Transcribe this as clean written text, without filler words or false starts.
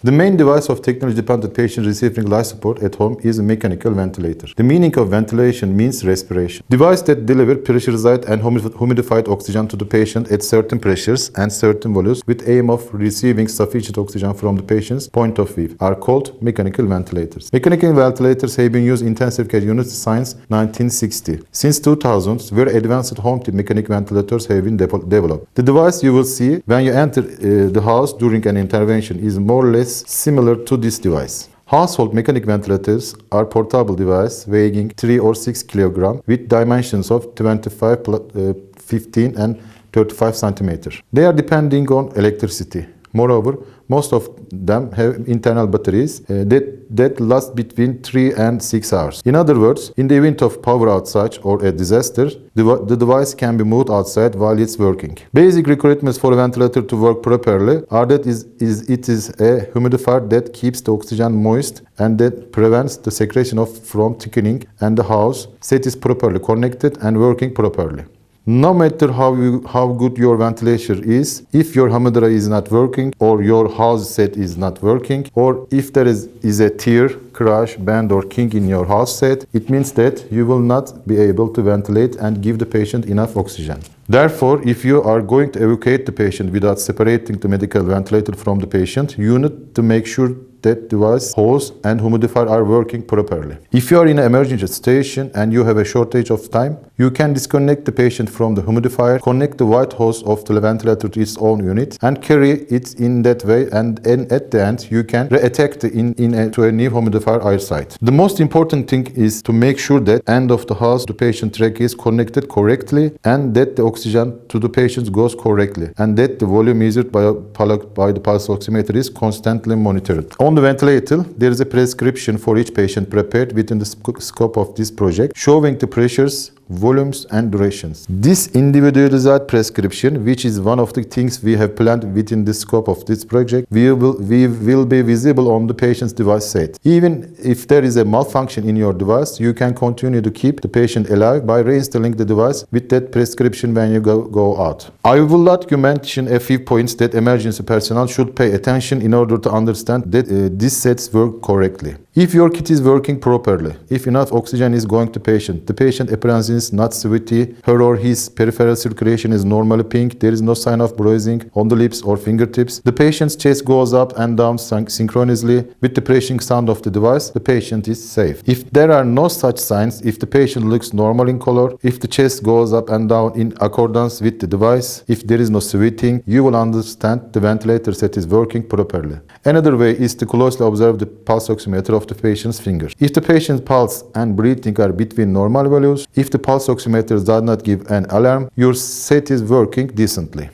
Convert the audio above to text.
The main device of technology-dependent patient receiving life support at home is a mechanical ventilator. The meaning of ventilation means respiration. Device that deliver pressurized and humidified oxygen to the patient at certain pressures and certain volumes with aim of receiving sufficient oxygen from the patient's point of view are called mechanical ventilators. Mechanical ventilators have been used in intensive care units since 1960. Since 2000, very advanced home mechanical ventilators have been developed. The device you will see when you enter the house during an intervention is more or less similar to this device. Household mechanic ventilators are portable devices weighing 3 or 6 kg with dimensions of 25, 15 and 35 cm. They are depending on electricity. Moreover, most of them have internal batteries that last between 3 and 6 hours. In other words, in the event of power outage or a disaster, the device can be moved outside while it's working. Basic requirements for a ventilator to work properly are that it is a humidifier that keeps the oxygen moist and that prevents the secretion from thickening, and the house set is properly connected and working properly. No matter how good your ventilation is, if your humidifier is not working, or your house set is not working, or if there is a tear, crash, bend or kink in your house set, it means that you will not be able to ventilate and give the patient enough oxygen. Therefore, if you are going to evacuate the patient without separating the medical ventilator from the patient, you need to make sure that device, hose and humidifier are working properly. If you are in an emergency situation and you have a shortage of time, you can disconnect the patient from the humidifier, connect the white hose of the ventilator to its own unit and carry it in that way, and at the end you can reattach to a new humidifier air site. The most important thing is to make sure that end of the house the patient track is connected correctly and that the oxygen to the patient goes correctly and that the volume measured by the pulse oximeter is constantly monitored. On the ventilator, there is a prescription for each patient prepared within the scope of this project, showing the pressures, volumes and durations. This individualized prescription, which is one of the things we have planned within the scope of this project, will be visible on the patient's device set. Even if there is a malfunction in your device, you can continue to keep the patient alive by reinstalling the device with that prescription when you go out. I would like to mention a few points that emergency personnel should pay attention in order to understand that these sets work correctly. If your kit is working properly, if enough oxygen is going to the patient appearance is not sweaty, her or his peripheral circulation is normally pink, there is no sign of bruising on the lips or fingertips, the patient's chest goes up and down synchronously with the pressing sound of the device, the patient is safe. If there are no such signs, if the patient looks normal in color, if the chest goes up and down in accordance with the device, if there is no sweating, you will understand the ventilator set is working properly. Another way is to closely observe the pulse oximeter of the patient's fingers. If the patient's pulse and breathing are between normal values, if the pulse oximeter does not give an alarm, your set is working decently.